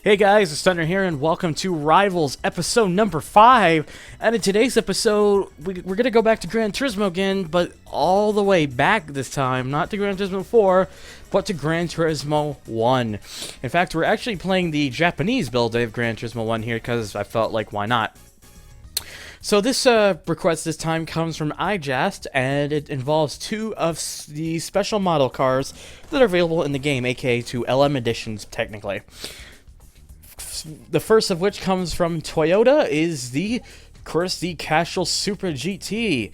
Hey guys, it's Thunder here, and welcome to Rivals episode number 5. And in today's episode, we're going to go back to Gran Turismo again, but all the way back this time, not to Gran Turismo 4, but to Gran Turismo 1. In fact, we're actually playing the Japanese build of Gran Turismo 1 here, because I felt like, why not? So this request this time comes from iJast, and it involves two of the special model cars that are available in the game, aka two LM editions, technically. The first of which comes from Toyota is of course, the Castrol Supra GT.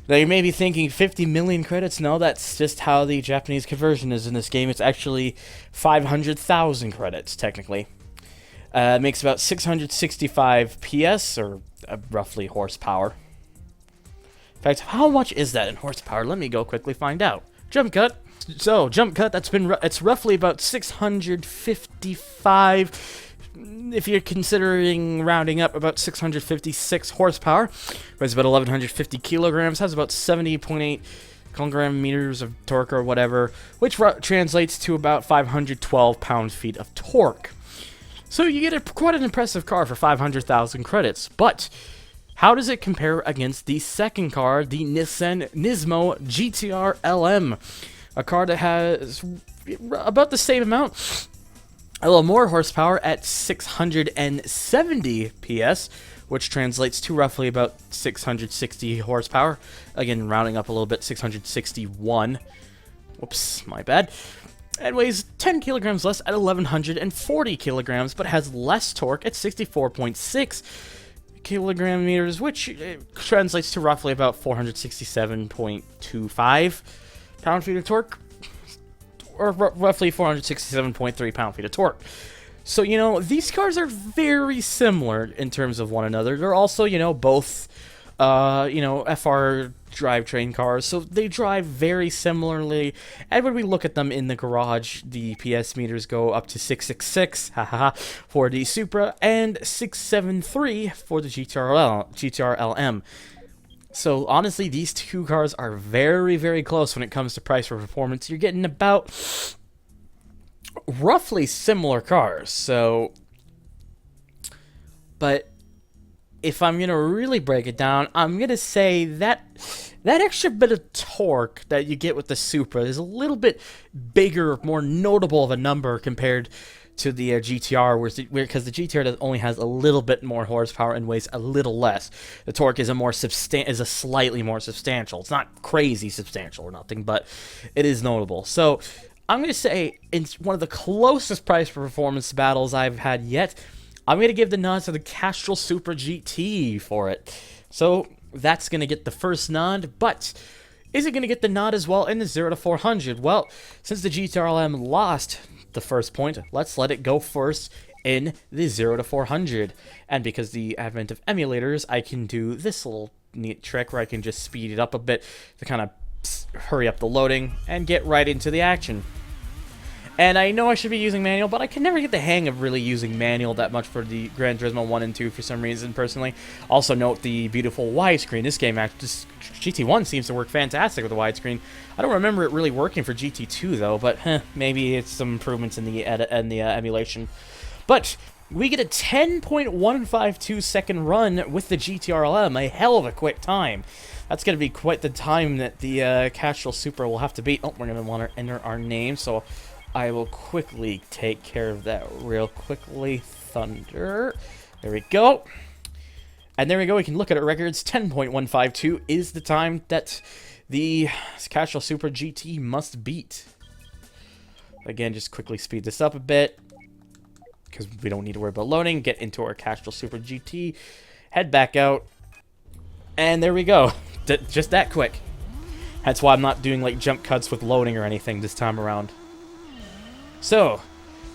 Now you may be thinking 50 million credits. No, that's just how the Japanese conversion is in this game. It's actually 500,000 credits, technically. It makes about 665 PS, or roughly horsepower. In fact, how much is that in horsepower? Let me go quickly find out. Jump cut. So, jump cut, it's roughly about 655, if you're considering rounding up, about 656 horsepower. Weighs about 1150 kilograms, has about 70.8 kilogram meters of torque or whatever, which translates to about 512 pound-feet of torque. So you get quite an impressive car for 500,000 credits, but how does it compare against the second car, the Nismo GTR LM? A car that has about the same amount, a little more horsepower at 670 PS, which translates to roughly about 660 horsepower. Again, rounding up a little bit, 661. Whoops, my bad. It weighs 10 kilograms less at 1,140 kilograms, but has less torque at 64.6 kilogram meters, which translates to roughly about 467.25 pound-feet of torque, or roughly 467.3 pound-feet of torque. So, you know, these cars are very similar in terms of one another. They're also, you know, both, FR drivetrain cars, so they drive very similarly. And when we look at them in the garage, the PS meters go up to 666 for the Supra and 673 for the GTR LM. So honestly, these two cars are very, very close when it comes to price for performance. You're getting about roughly similar cars. So, but if I'm going to really break it down, I'm going to say that that extra bit of torque that you get with the Supra is a little bit bigger, more notable of a number compared to the GTR, because the GTR only has a little bit more horsepower and weighs a little less. The torque is a slightly more substantial. It's not crazy substantial or nothing, but it is notable. So I'm going to say it's one of the closest price for performance battles I've had yet. I'm going to give the nod to the Castrol Supra GT for it. So that's going to get the first nod, but is it going to get the nod as well in the 0 to 400? Well, since the GTR-LM lost the first point, let's let it go first in the 0 to 400. And because the advent of emulators, I can do this little neat trick where I can just speed it up a bit to kind of hurry up the loading and get right into the action. And I know I should be using manual, but I can never get the hang of really using manual that much for the Gran Turismo 1 and 2 for some reason, personally. Also note the beautiful widescreen. This game, GT1 seems to work fantastic with the widescreen. I don't remember it really working for GT2, though, but maybe it's some improvements in the emulation. But we get a 10.152 second run with the GTR-LM, a hell of a quick time. That's going to be quite the time that the Castrol Supra will have to beat. Oh, we're going to want to enter our name, so I will quickly take care of that real quickly. Thunder. There we go. And there we go. We can look at our records. 10.152 is the time that the Castrol Supra GT must beat. Again, just quickly speed this up a bit, because we don't need to worry about loading. Get into our Castrol Supra GT. Head back out. And there we go. Just that quick. That's why I'm not doing like jump cuts with loading or anything this time around. So,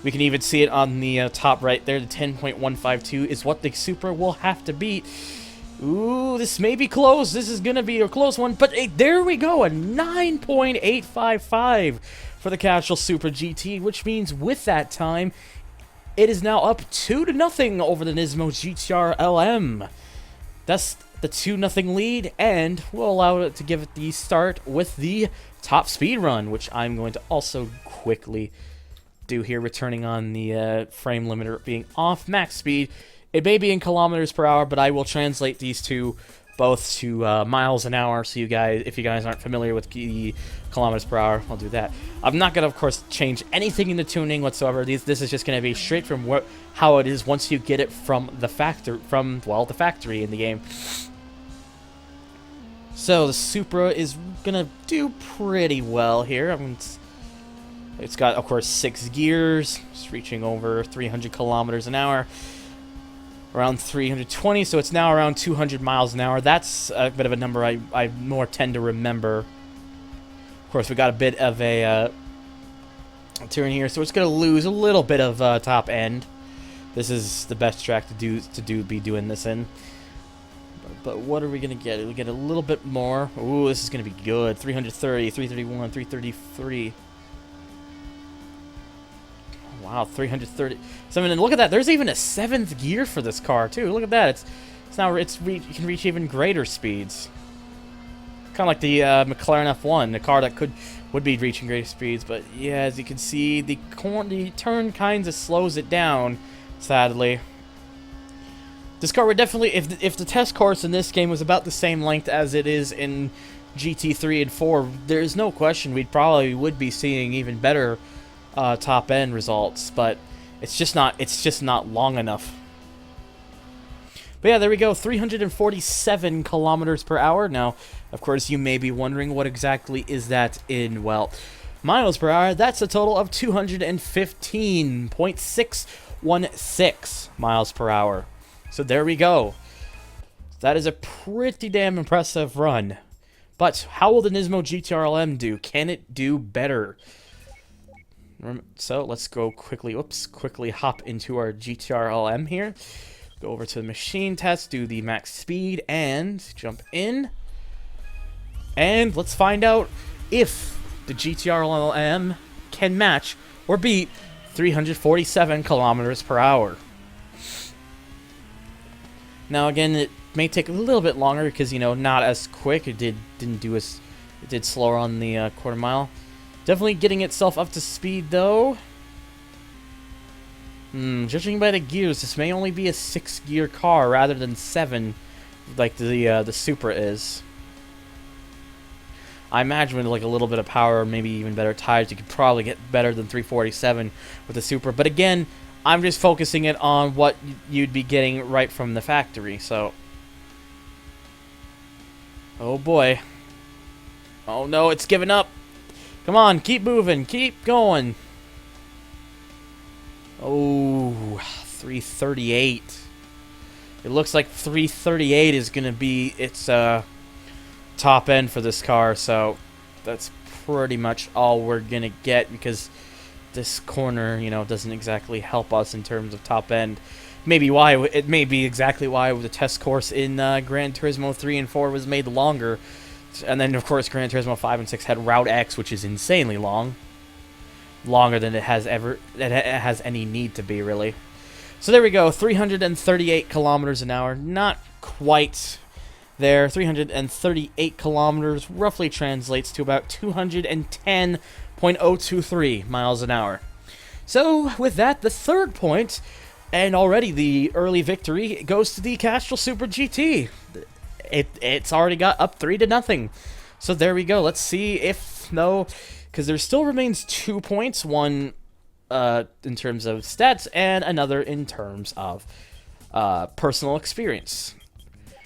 we can even see it on the top right there. The 10.152 is what the Supra will have to beat. Ooh, this may be close. This is going to be a close one. But hey, there we go. A 9.855 for the Castrol Supra GT, which means with that time, it is now up 2-0 over the Nismo GTR LM. That's the 2-0 lead, and we'll allow it to give it the start with the top speed run, which I'm going to also quickly do here, returning on the frame limiter being off. Max speed, it may be in kilometers per hour, but I will translate these two both to miles an hour, so you guys, if you guys aren't familiar with the kilometers per hour, I'll do that. I'm not going to, of course, change anything in the tuning whatsoever. This is just going to be straight from how it is once you get it from the the factory in the game. So the Supra is going to do pretty well here. I mean, it's got, of course, 6 gears. It's reaching over 300 kilometers an hour. Around 320, so it's now around 200 miles an hour. That's a bit of a number I more tend to remember. Of course, we got a bit of a turn here, so it's going to lose a little bit of top end. This is the best track to be doing this in. But what are we going to get? We get a little bit more. Ooh, this is going to be good. 330, 331, 333. Wow, 330. So I mean, look at that. There's even a 7th gear for this car too. Look at that. You can reach even greater speeds. Kind of like the McLaren F1, the car that would be reaching greater speeds. But yeah, as you can see, the turn kind of slows it down. Sadly, this car would definitely, if the test course in this game was about the same length as it is in GT3 and 4, there's no question we probably would be seeing even better top end results, but it's just not long enough. But yeah, there we go, 347 kilometers per hour. Now, of course, you may be wondering what exactly is that in, well, miles per hour. That's a total of 215.616 miles per hour. So there we go. That is a pretty damn impressive run. But how will the Nismo GTR-LM do? Can it do better? So let's go quickly hop into our GTR-LM here. Go over to the machine test, do the max speed, and jump in. And let's find out if the GTR-LM can match or beat 347 kilometers per hour. Now again, it may take a little bit longer because, you know, not as quick. It did slower on the quarter mile. Definitely getting itself up to speed, though. Judging by the gears, this may only be a 6-gear car rather than 7, like the Supra is. I imagine with like a little bit of power, maybe even better tires, you could probably get better than 347 with the Supra. But again, I'm just focusing it on what you'd be getting right from the factory. So, oh boy, oh no, it's giving up. Come on, keep moving, keep going. Oh, 338. It looks like 338 is going to be its top end for this car, so that's pretty much all we're going to get because this corner, you know, doesn't exactly help us in terms of top end. It may be exactly why the test course in Gran Turismo 3 and 4 was made longer. And then, of course, Gran Turismo 5 and 6 had Route X, which is insanely long. Longer than it has any need to be, really. So there we go, 338 kilometers an hour. Not quite there. 338 kilometers roughly translates to about 210.023 miles an hour. So, with that, the third point, and already the early victory, goes to the Castrol Supra GT. It's already got up 3-0. So there we go. Let's see if no, because there still remains 2 points. One in terms of stats, and another in terms of personal experience.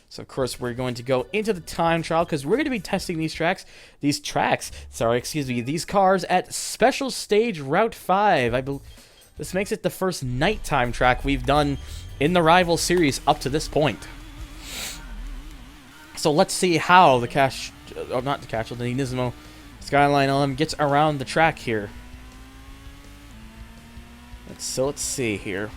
So of course we're going to go into the time trial because we're going to be testing these cars at Special Stage Route 5. This makes it the first nighttime track we've done in the Rival series up to this point. So let's see how the Nismo Skyline LM gets around the track here. Let's see here.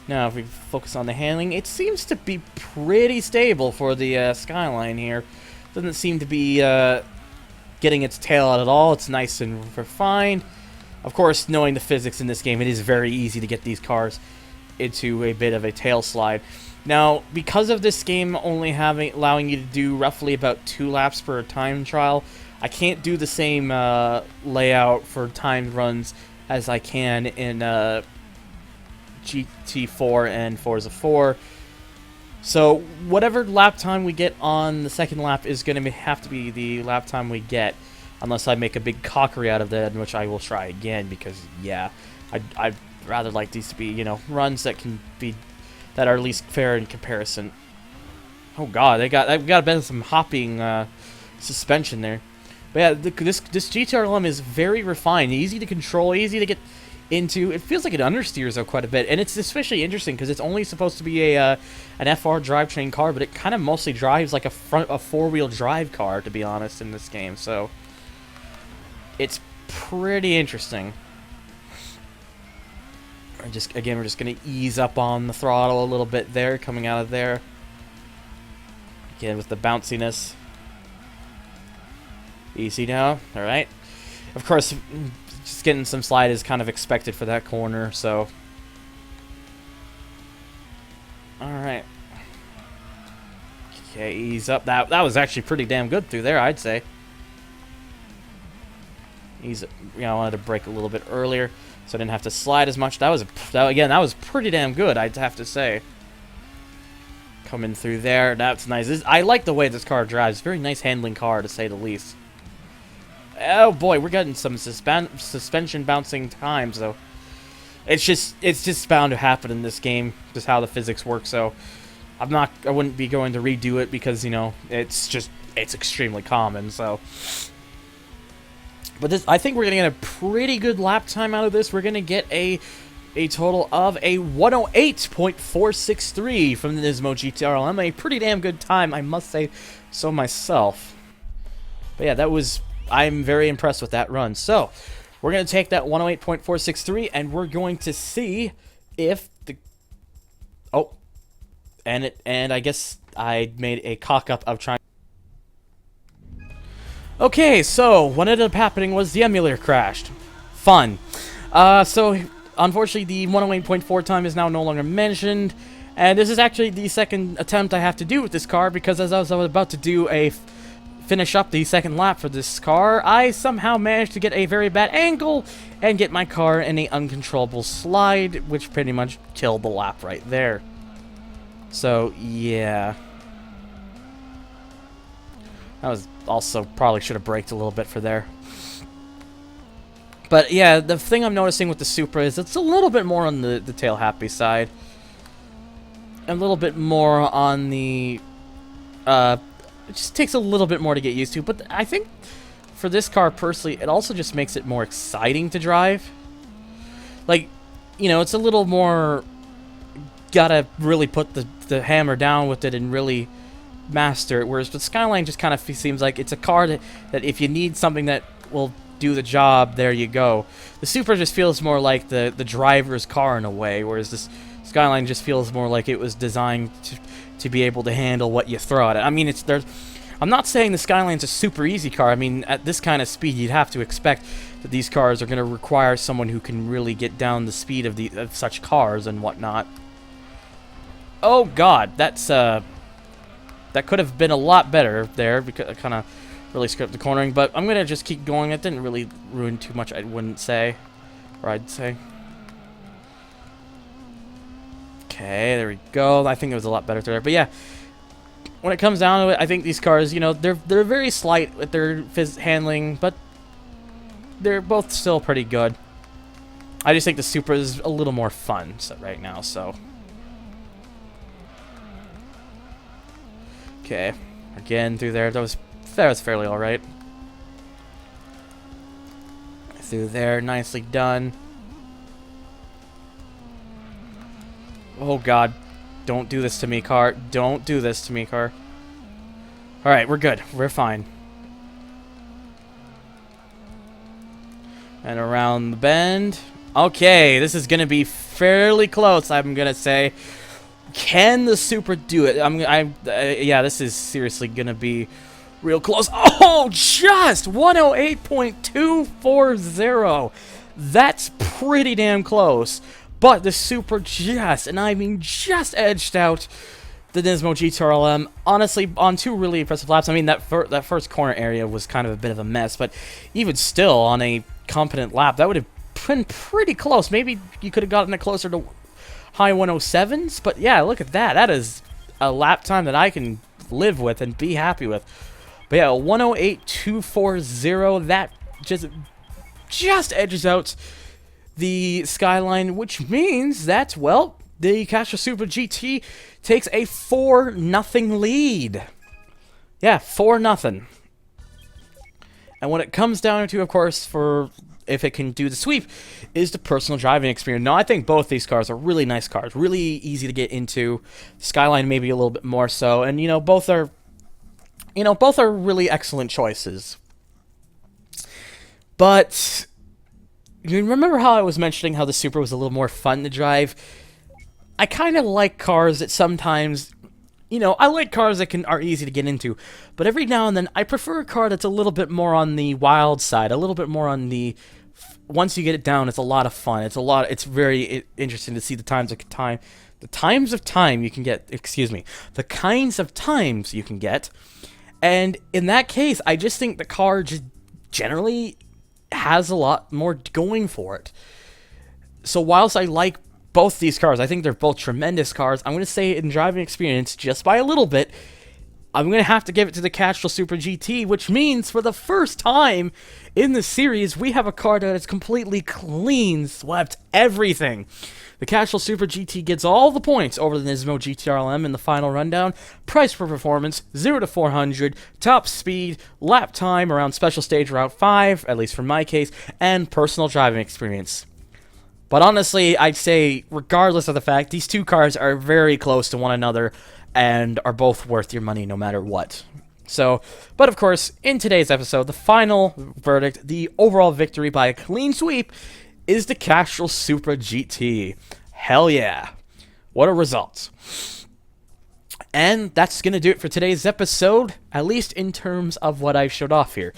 Now, if we focus on the handling, it seems to be pretty stable for the Skyline here. Doesn't seem to be getting its tail out at all. It's nice and refined. Of course, knowing the physics in this game, it is very easy to get these cars into a bit of a tail slide. Now, because of this game only allowing you to do roughly about 2 laps per time trial, I can't do the same layout for timed runs as I can in GT4 and Forza 4. So whatever lap time we get on the second lap is going to have to be the lap time we get, unless I make a big cockery out of that, which I will try again, because yeah, I'd rather like these to be, you know, runs that are at least fair in comparison. Oh god, I've got a bit of some hopping suspension there. But yeah, this GTRLM is very refined, easy to control, easy to get into. It feels like it understeers though quite a bit, and it's especially interesting because it's only supposed to be an FR drivetrain car, but it kind of mostly drives like a four-wheel drive car, to be honest, in this game. So it's pretty interesting. We're just gonna ease up on the throttle a little bit there, coming out of there. Again with the bounciness. Easy now. All right. Of course, just getting some slide is kind of expected for that corner, so. Alright. Okay, ease up. That was actually pretty damn good through there, I'd say. Ease up. You know, I wanted to brake a little bit earlier, so I didn't have to slide as much. That was pretty damn good, I'd have to say. Coming through there, that's nice. I like the way this car drives. Very nice handling car, to say the least. Oh boy, we're getting some suspension bouncing time, so it's just bound to happen in this game, just how the physics work. So I wouldn't be going to redo it because, you know, it's extremely common. So, but I think we're gonna get a pretty good lap time out of this. We're gonna get a total of a 108.463 from the Nismo GTRLM. A pretty damn good time, I must say so myself. But yeah, I'm very impressed with that run. So, we're going to take that 108.463 and we're going to see if the... Oh. And I guess I made a cock-up of trying... Okay, so what ended up happening was the emulator crashed. Fun. So, unfortunately, the 108.4 time is now no longer mentioned. And this is actually the second attempt I have to do with this car, because as I was about to do finish up the second lap for this car, I somehow managed to get a very bad angle and get my car in an uncontrollable slide, which pretty much killed the lap right there. So, yeah. I was also probably should have braked a little bit for there. But yeah, the thing I'm noticing with the Supra is it's a little bit more on the tail happy side. A little bit more on the it just takes a little bit more to get used to, but I think for this car personally, it also just makes it more exciting to drive. Like, you know, it's a little more, gotta really put the hammer down with it and really master it, whereas the Skyline just kind of seems like it's a car that if you need something that will do the job, there you go. The Supra just feels more like the driver's car in a way, whereas this Skyline just feels more like it was designed to be able to handle what you throw at it. I mean, I'm not saying the Skyline's a super easy car. I mean, at this kind of speed, you'd have to expect that these cars are going to require someone who can really get down the speed of such cars and whatnot. Oh God, that could have been a lot better there, because I kind of really screwed up the cornering. But I'm gonna just keep going. It didn't really ruin too much, I wouldn't say, or I'd say. Okay, there we go. I think it was a lot better there. But yeah, when it comes down to it, I think these cars, you know, they're very slight with their handling, but they're both still pretty good. I just think the Supra is a little more fun right now, so. Okay, again through there. That was fairly alright. Through there, nicely done. Oh God, don't do this to me, car. Don't do this to me, car. Alright, we're good. We're fine. And around the bend. Okay, this is gonna be fairly close, I'm gonna say. Can the Supra do it? Yeah, this is seriously gonna be real close. Oh, just 108.240. That's pretty damn close. But the Supra just, and I mean just edged out the Nismo GTRLM. Honestly, on two really impressive laps. I mean, that first corner area was kind of a bit of a mess, but even still, on a competent lap, that would have been pretty close. Maybe you could have gotten it closer to high 107s, but yeah, look at that. That is a lap time that I can live with and be happy with. But yeah, 108.240, that just edges out the Skyline, which means that, well, the Castrol Supra GT takes a 4-0 lead. Yeah, 4-0. And when it comes down to, of course, for if it can do the sweep, is the personal driving experience. Now, I think both these cars are really nice cars, really easy to get into. Skyline maybe a little bit more so, and both are really excellent choices. But you remember how I was mentioning how the Supra was a little more fun to drive? I kind of like cars that sometimes, I like cars that are easy to get into, but every now and then I prefer a car that's a little bit more on the wild side, a little bit more on the, once you get it down, it's a lot of fun. It's very interesting to see the kinds of times you can get. And in that case, I just think the car just generally has a lot more going for it. So whilst I like both these cars, I think they're both tremendous cars, I'm going to say in driving experience, just by a little bit, I'm going to have to give it to the Castrol Supra GT, which means for the first time in the series, we have a car that has completely clean swept everything. The Castrol Supra GT gets all the points over the Nismo GT-RLM in the final rundown. Price per performance, 0 to 400, top speed, lap time around Special Stage Route 5, at least for my case, and personal driving experience. But honestly, I'd say, regardless of the fact, these two cars are very close to one another and are both worth your money no matter what. So, but of course, in today's episode, the final verdict, the overall victory by a clean sweep, is the Castrol Supra GT. Hell yeah. What a result. And that's going to do it for today's episode, at least in terms of what I've showed off here.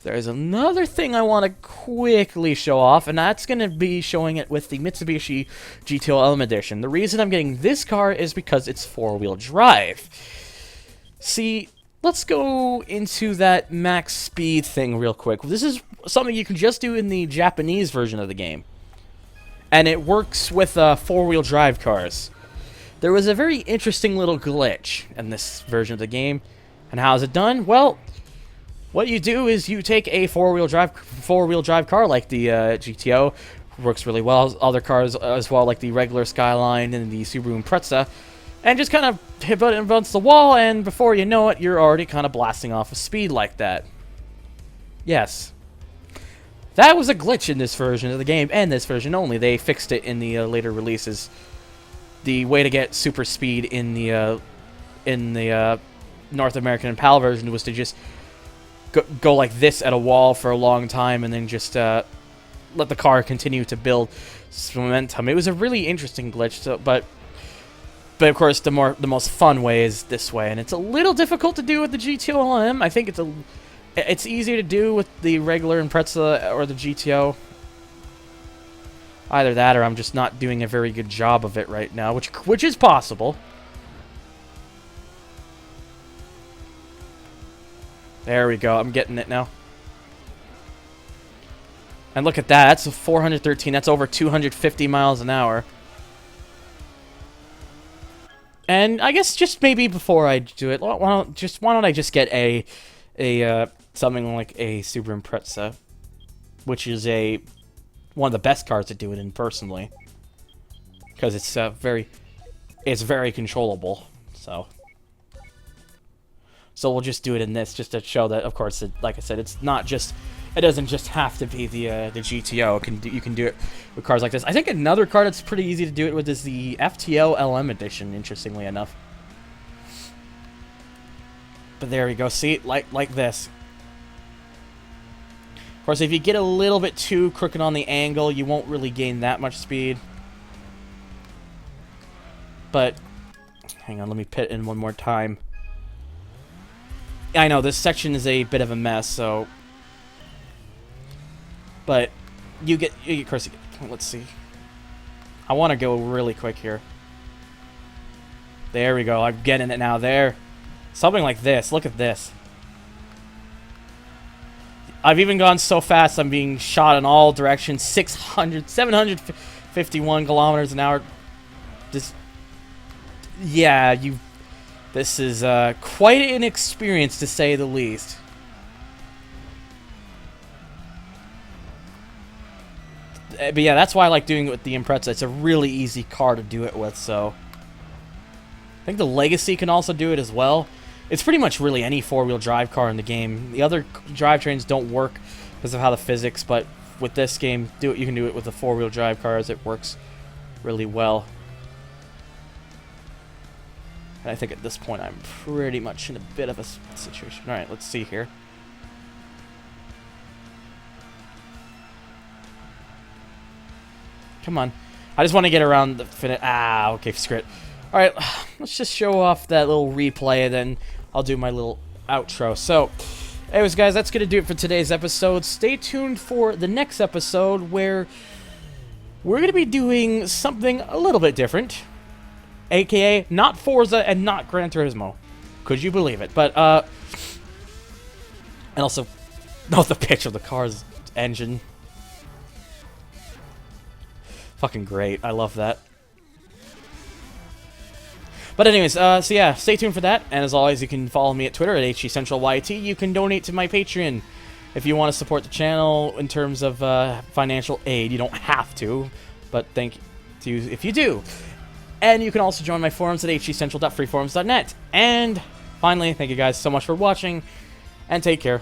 There's another thing I want to quickly show off, and that's going to be showing it with the Mitsubishi GTO Element Edition. The reason I'm getting this car is because it's four-wheel drive. See, let's go into that max speed thing real quick. This is something you can just do in the Japanese version of the game. And it works with four-wheel drive cars. There was a very interesting little glitch in this version of the game. And how is it done? Well, what you do is you take a four-wheel drive car like the GTO, works really well. Other cars as well, like the regular Skyline and the Subaru Impreza, and just kind of hit it against the wall, and before you know it, you're already kind of blasting off a speed like that. Yes. That was a glitch in this version of the game, and this version only. They fixed it in the later releases. The way to get super speed in the North American and PAL version was to just go like this at a wall for a long time, and then just let the car continue to build momentum. It was a really interesting glitch, but of course the most fun way is this way, and it's a little difficult to do with the GTO LM. I think it's easier to do with the regular Impreza or the GTO. Either that, or I'm just not doing a very good job of it right now, which is possible. There we go. I'm getting it now. And look at that. That's a 413. That's over 250 miles an hour. And I guess just maybe before I do it, why don't I just get a something like a Subaru Impreza, which is one of the best cars to do it in personally, because it's very controllable. So we'll just do it in this, just to show that, of course, like I said, it doesn't just have to be the GTO. You can do it with cars like this. I think another car that's pretty easy to do it with is the FTO LM Edition, interestingly enough. But there we go. See, like this. Of course, if you get a little bit too crooked on the angle, you won't really gain that much speed. But hang on, let me pit in one more time. I know this section is a bit of a mess, so. But of course, let's see. I want to go really quick here. There we go. I'm getting it now. There. Something like this. Look at this. I've even gone so fast I'm being shot in all directions. 751 kilometers an hour. Just, yeah, this is quite an experience to say the least. But yeah, that's why I like doing it with the Impreza. It's a really easy car to do it with, so. I think the Legacy can also do it as well. It's pretty much really any four-wheel drive car in the game. The other drivetrains don't work because of how the physics, but with this game, you can do it with the four-wheel drive cars. It works really well. And I think at this point, I'm pretty much in a bit of a situation. All right, let's see here. Come on. I just want to get around the finish. Ah, okay, screw it. All right, let's just show off that little replay, and then I'll do my little outro. So, anyways, guys, that's going to do it for today's episode. Stay tuned for the next episode, where we're going to be doing something a little bit different, a.k.a. not Forza and not Gran Turismo. Could you believe it? But, and also, note the pitch of the car's engine. Fucking great. I love that. But anyways, so yeah, stay tuned for that. And as always, you can follow me at Twitter at HGCentralYT. You can donate to my Patreon if you want to support the channel in terms of financial aid. You don't have to, but thank you if you do. And you can also join my forums at hgcentral.freeforums.net. And finally, thank you guys so much for watching, and take care.